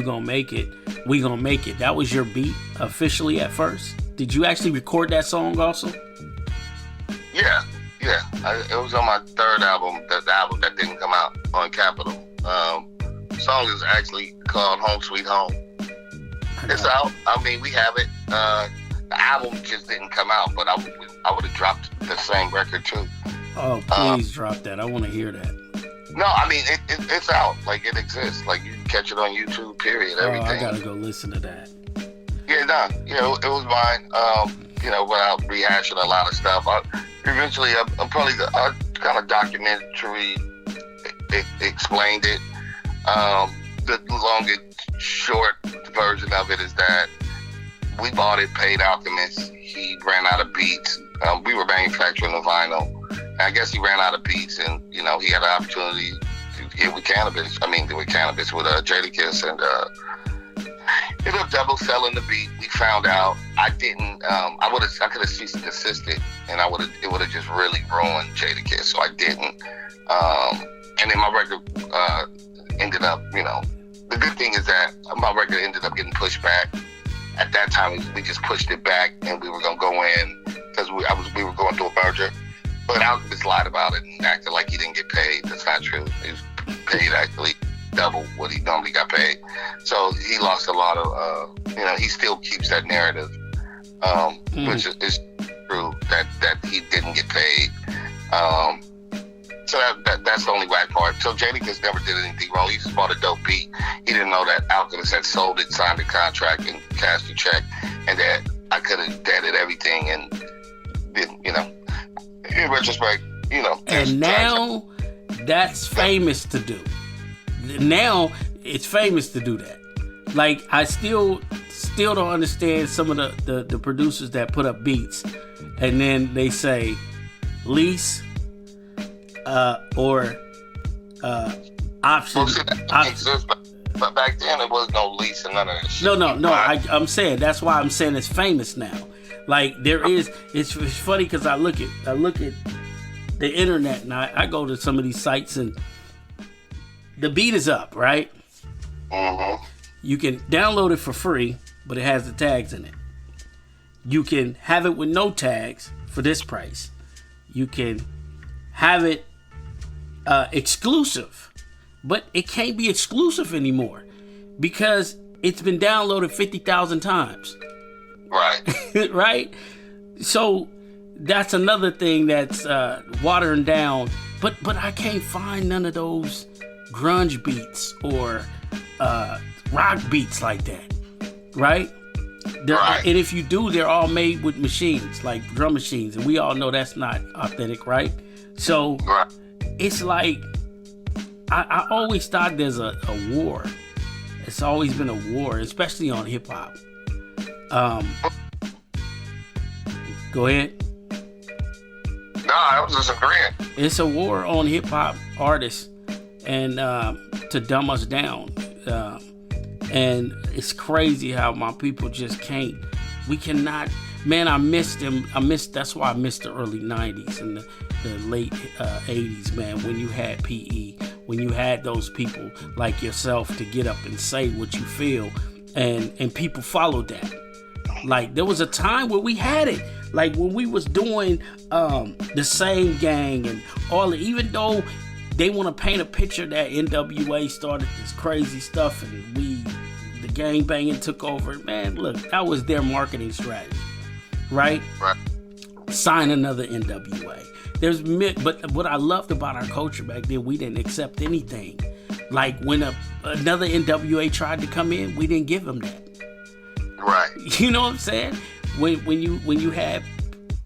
Gonna Make It, We Gonna Make It. That was your beat officially at first. Did you actually record that song also? Yeah. It was on my third album, the album that didn't come out on Capitol. The song is actually called Home Sweet Home. It's out. I mean, we have it. The album just didn't come out, but I would have dropped the same record too. Oh, please drop that. I want to hear that. No, I mean, it's out. Like, it exists. Like, you can catch it on YouTube, period, everything. I gotta go listen to that. Yeah, you know, it was mine. You know, without rehashing a lot of stuff. Eventually, I'm probably I kind of documentary explained it. The long and short version of it is that we bought it, paid Alchemist. He ran out of beats. We were manufacturing the vinyl. I guess he ran out of beats, and you know, he had an opportunity to get with cannabis. With Jadakiss, and ended up double selling the beat. We found out. I didn't. I could have ceased and desisted, and it would have just really ruined Jadakiss. So I didn't. And then my record ended up. You know, the good thing is that my record ended up getting pushed back. At that time, we just pushed it back, and we were gonna go in because we were going through a merger. But Alchemist lied about it and acted like he didn't get paid. That's not true. He was paid actually double what he normally got paid. So he lost a lot of, you know, he still keeps that narrative, which is true, that he didn't get paid. So that's the only whack part. So Jadakiss never did anything wrong. He just bought a dope beat. He didn't know that Alchemist had sold it, signed a contract, and cashed a check, and that I could have deaded everything. And then, in retrospect, And now that's famous to do. Now it's famous to do that. Like, I still don't understand some of the producers that put up beats and then they say lease or option. But back then it was no lease and none of that shit. No. I'm saying that's why I'm saying it's famous now. Like, there is. It's funny because I look at the internet and I go to some of these sites and the beat is up, right? Mm-hmm. You can download it for free, but it has the tags in it. You can have it with no tags for this price. You can have it exclusive, but it can't be exclusive anymore because it's been downloaded 50,000 times. Right. Right? So that's another thing that's watering down. But I can't find none of those grunge beats or rock beats like that, right? Right? And if you do, they're all made with machines, like drum machines, and we all know that's not authentic, right? So Right. it's like I always thought there's a war. It's always been a war, especially on hip hop. Go ahead. No, I was just agreeing. It's a war on hip hop artists and to dumb us down. And it's crazy how my people just can't. We cannot. Man, I missed them. That's why I missed the early 90s and the late 80s, man, when you had PE, when you had those people like yourself to get up and say what you feel, and people followed that. Like, there was a time where we had it. Like, when we was doing the Same Gang and all, even though they want to paint a picture that NWA started this crazy stuff and the gang banging took over. Man, look, that was their marketing strategy, right? Right. Sign another NWA. But what I loved about our culture back then, we didn't accept anything. Like, when another NWA tried to come in, we didn't give them that. Right. You know what I'm saying? When you had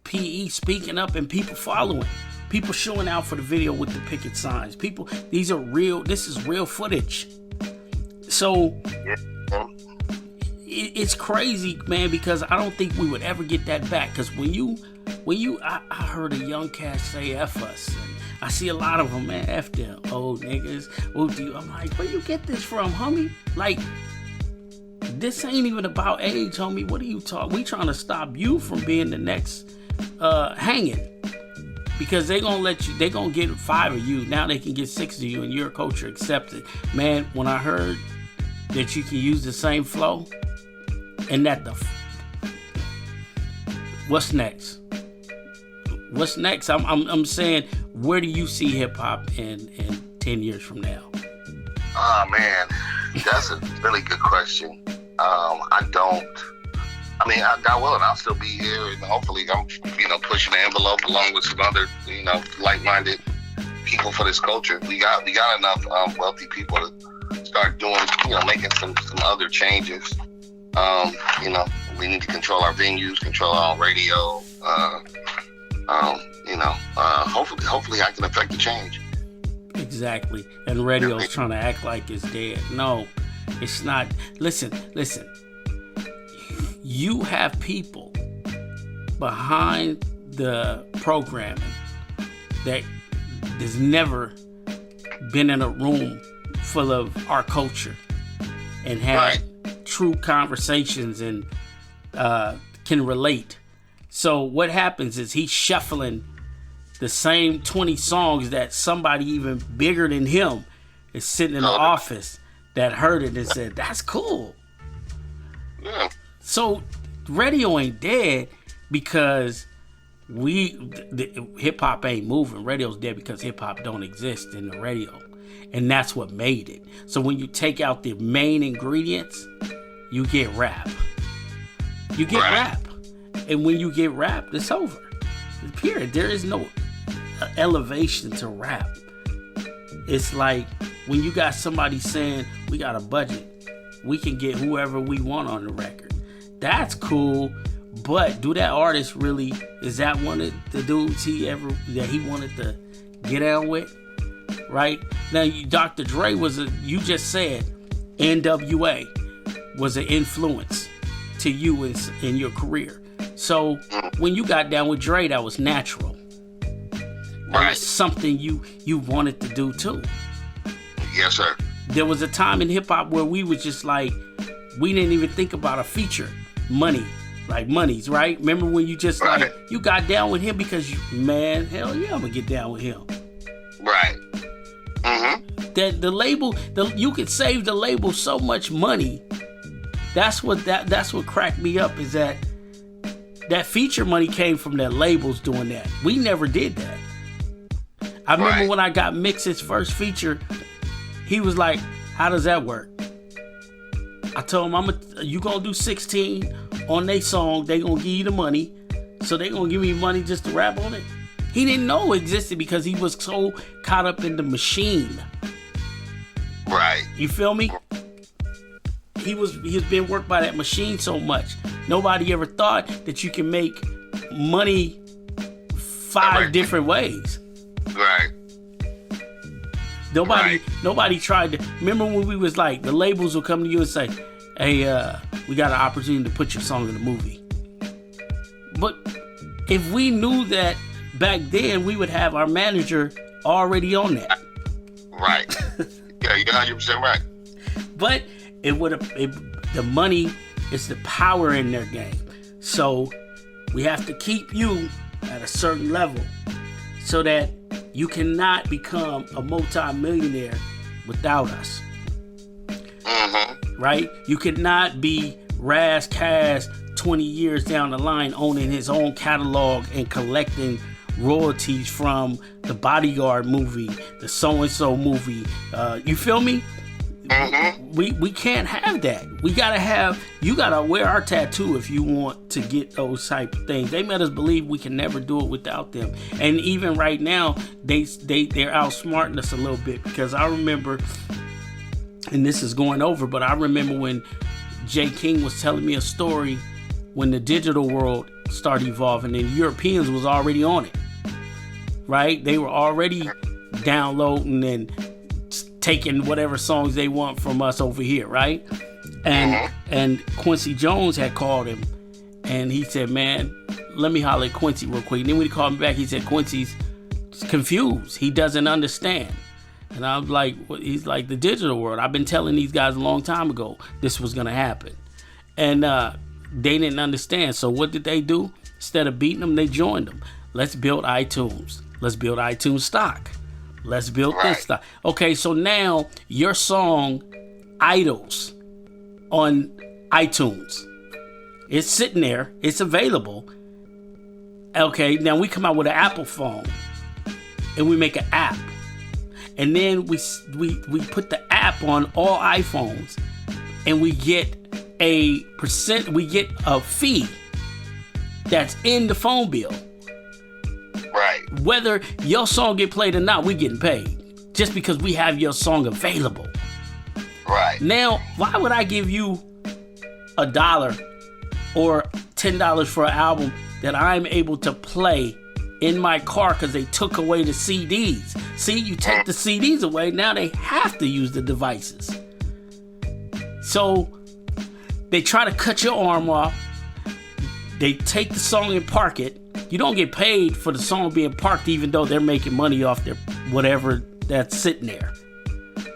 PE speaking up and people following. People showing out for the video with the picket signs. This is real footage. So it's crazy, man, because I don't think we would ever get that back. Because I heard a young cat say F us. And I see a lot of them, man, F them, old niggas. I'm like, where you get this from, homie? Like, this ain't even about age, homie. What are you talking? We trying to stop you from being the next hanging. Because they gonna get 5 of you. Now they can get 6 of you, and your culture accepted. Man, when I heard that you can use the same flow, and that what's next? What's next? I'm saying, where do you see hip hop in 10 years from now? Oh man, that's a really good question. God willing, I'll still be here, and hopefully I'm, pushing the envelope along with some other, like-minded people for this culture. We got enough wealthy people to start doing, making some other changes. We need to control our venues, control our own radio. Hopefully I can affect the change. Exactly. And radio's trying to act like it's dead. No, it's not. Listen. You have people behind the programming that has never been in a room full of our culture and had true conversations and can relate. So what happens is he's shuffling the same 20 songs that somebody even bigger than him is sitting in the office that heard it and said, that's cool. Yeah. So radio ain't dead because hip hop ain't moving. Radio's dead because hip hop don't exist in the radio. And that's what made it. So when you take out the main ingredients, you get rap. You get rap. And when you get rap, it's over. Period. There is no elevation to rap. It's like when you got somebody saying, we got a budget, we can get whoever we want on the record. That's cool, but do that artist really, is that one of the dudes that he wanted to get down with? Right? Now, Dr. Dre you just said NWA was an influence to you in your career. So when you got down with Dre, that was natural. That was something you wanted to do too. Yes, sir. There was a time in hip hop where we was just like, we didn't even think about a feature. Money. Like monies, right? Remember when you just like, you got down with him because man, hell yeah, I'm gonna get down with him. Right. Mm-hmm. That the label, you could save the label so much money. That's what cracked me up, is that feature money came from the labels doing that. We never did that. I remember when I got Mix's first feature, he was like, how does that work? I told him, you gonna do 16 on their song, they gonna give you the money, so they gonna give me money just to rap on it. He didn't know it existed because he was so caught up in the machine. Right. You feel me? He's been worked by that machine so much. Nobody ever thought that you can make money 5 different ways. Right. Nobody tried to. Remember when we was like, the labels will come to you and say, hey, we got an opportunity to put your song in the movie. But if we knew that back then, we would have our manager already on that. Right. Yeah, you're 100% right. But the money is the power in their game. So we have to keep you at a certain level so that you cannot become a multi-millionaire without us. Mm-hmm. Right? You cannot be Ras Kass 20 years down the line owning his own catalog and collecting royalties from the Bodyguard movie, the so-and-so movie. You feel me? Mm-hmm. We can't have that. You gotta wear our tattoo if you want to get those type of things. They made us believe we can never do it without them. And even right now, they're outsmarting us a little bit, because I remember, and this is going over, but I remember when Jay King was telling me a story when the digital world started evolving and Europeans was already on it. Right? They were already downloading and taking whatever songs they want from us over here, right? And Quincy Jones had called him, and he said, man, let me holler at Quincy real quick. And then when he called me back, he said, Quincy's confused. He doesn't understand. And I was like, he's like, the digital world. I've been telling these guys a long time ago this was going to happen. And they didn't understand. So what did they do? Instead of beating them, they joined them. Let's build iTunes. Let's build iTunes stock. Let's build this stuff. Okay, so now your song idles on iTunes. It's sitting there. It's available. Okay, now we come out with an Apple phone and we make an app. And then we put the app on all iPhones, and we get a fee that's in the phone bill. Right. Whether your song get played or not, we getting paid just because we have your song available. Right. Now, why would I give you $1 or $10 for an album that I'm able to play in my car because they took away the CDs? See, you take the CDs away, now they have to use the devices. So they try to cut your arm off. They take the song and park it. You don't get paid for the song being parked, even though they're making money off their whatever that's sitting there.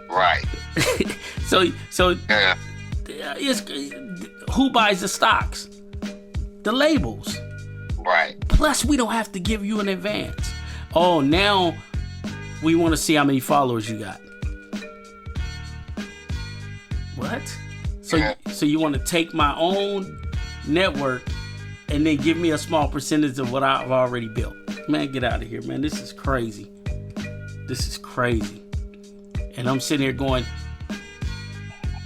Right. So yeah. Who buys the stocks? The labels. Right. Plus, we don't have to give you an advance. Oh, now we want to see how many followers you got. What? So you want to take my own network and then give me a small percentage of what I've already built? Man, get out of here, man. This is crazy. This is crazy. And I'm sitting here going,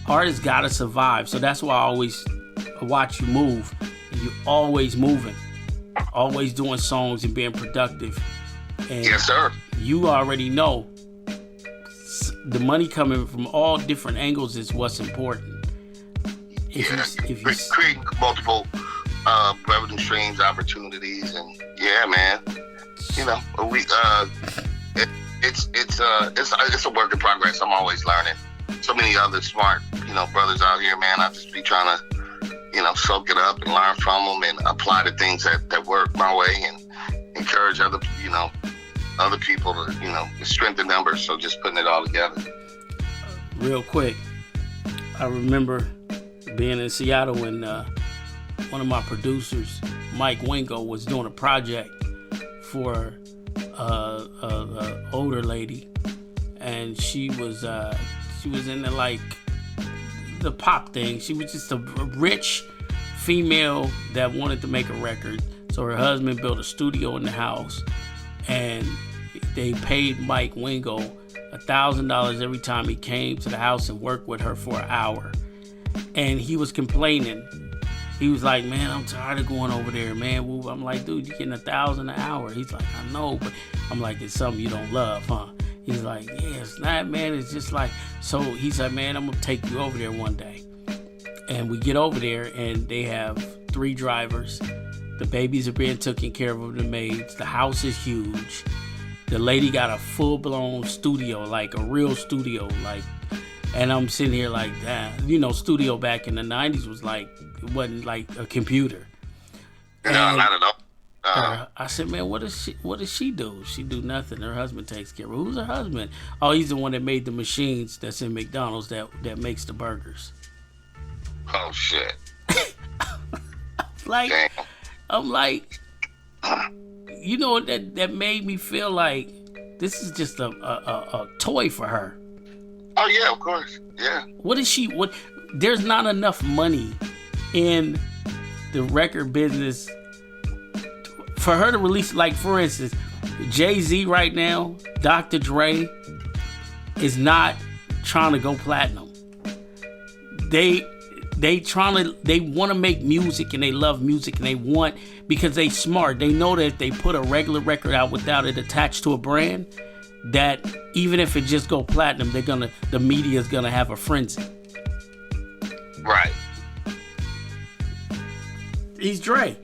artists gotta survive. So that's why I always watch you move. And you're always moving. Always doing songs and being productive. And yes, sir. You already know the money coming from all different angles is what's important. If you create multiple revenue streams, opportunities, and yeah, man, you know, we it's a work in progress. I'm always learning. So many other smart, you know, brothers out here, man. I just be trying to, you know, soak it up and learn from them and apply the things that work my way and encourage other, you know, other people to, you know, strengthen numbers. So just putting it all together. Real quick, I remember being in Seattle when one of my producers, Mike Wingo, was doing a project for a older lady, and she was into like the pop thing. She was just a rich female that wanted to make a record. So her husband built a studio in the house, and they paid Mike Wingo $1,000 every time he came to the house and worked with her for an hour. And he was complaining. He was like, man, I'm tired of going over there, man. I'm like, dude, you're getting $1,000 an hour. He's like, I know, but I'm like, it's something you don't love, huh? He's like, yeah, it's not, man. It's just like, so he said, man, I'm going to take you over there one day. And we get over there, and they have 3 drivers. The babies are being taken care of the maids. The house is huge. The lady got a full-blown studio, like a real studio, like, and I'm sitting here like, damn, you know, studio back in the 90s was like, it wasn't like a computer. No, not at all. I said, man, what does she do? She do nothing. Her husband takes care of her. Who's her husband? Oh, he's the one that made the machines that's in McDonald's that makes the burgers. Oh, shit. Like, damn. I'm like, you know, that made me feel like this is just a toy for her. Oh yeah, of course. Yeah. There's not enough money in the record business for her to release, like, for instance, Jay-Z right now, Dr. Dre is not trying to go platinum. They want to make music, and they love music, and because they smart. They know that if they put a regular record out without it attached to a brand, that even if it just go platinum, the media's gonna have a frenzy. Right. He's Dre.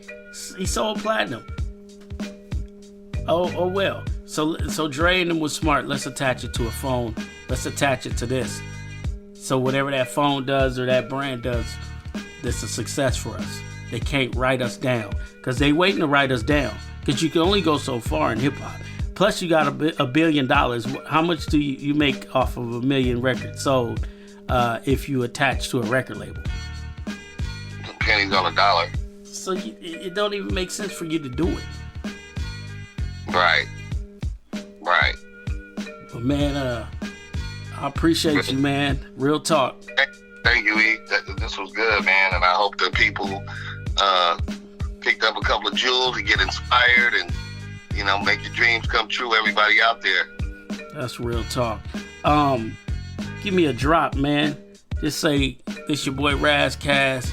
He sold platinum. Oh well. So Dre and them was smart. Let's attach it to a phone. Let's attach it to this. So whatever that phone does or that brand does, that's a success for us. They can't write us down because they waiting to write us down because you can only go so far in hip hop. Plus you got $1 billion. How much do you make off of 1 million records sold if you attach to a record label? Pennies on a dollar. So it don't even make sense for you to do it. Right. But man, I appreciate you, man. Real talk. Thank you, E. This was good, man, and I hope that people picked up a couple of jewels and get inspired and, you know, make your dreams come true, everybody out there. That's real talk. Give me a drop, man. Just say, this your boy Ras Kass,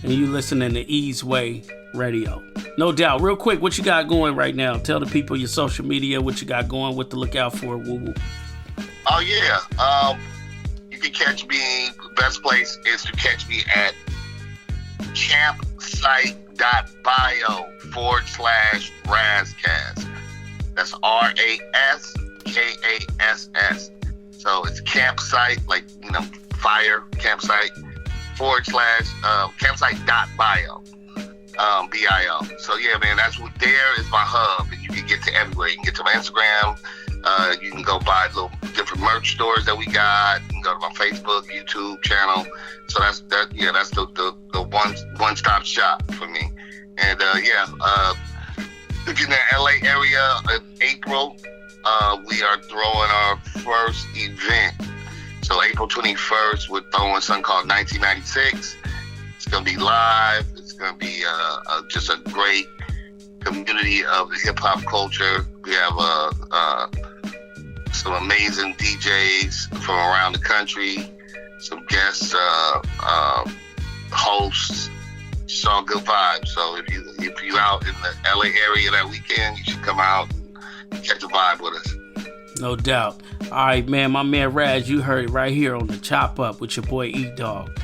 and you listening to Ease Way Radio. No doubt. Real quick, what you got going right now? Tell the people your social media, what you got going, what to look out for. Woo-woo. Oh, yeah. You can catch me, the best place is to catch me at campsite.bio/Ras Kass. That's RASKASS. So it's campsite, like, you know, fire, campsite, /campsite.bio. BIO. So yeah, man, there is my hub, and you can get to everywhere. You can get to my Instagram. You can go buy little different merch stores that we got. You can go to my Facebook, YouTube channel. So that's the one-stop shop for me. And if you're in the LA area in April, we are throwing our first event. So April 21st, we're throwing something called 1996. It's gonna be live. It's gonna be just a great community of hip hop culture. We have some amazing DJs from around the country, some guest hosts. It's all good vibes. So if you out in the LA area that weekend, you should come out and catch a vibe with us. No doubt. All right, man. My man Raz, you heard it right here on the Chop Up with your boy E-Dawg.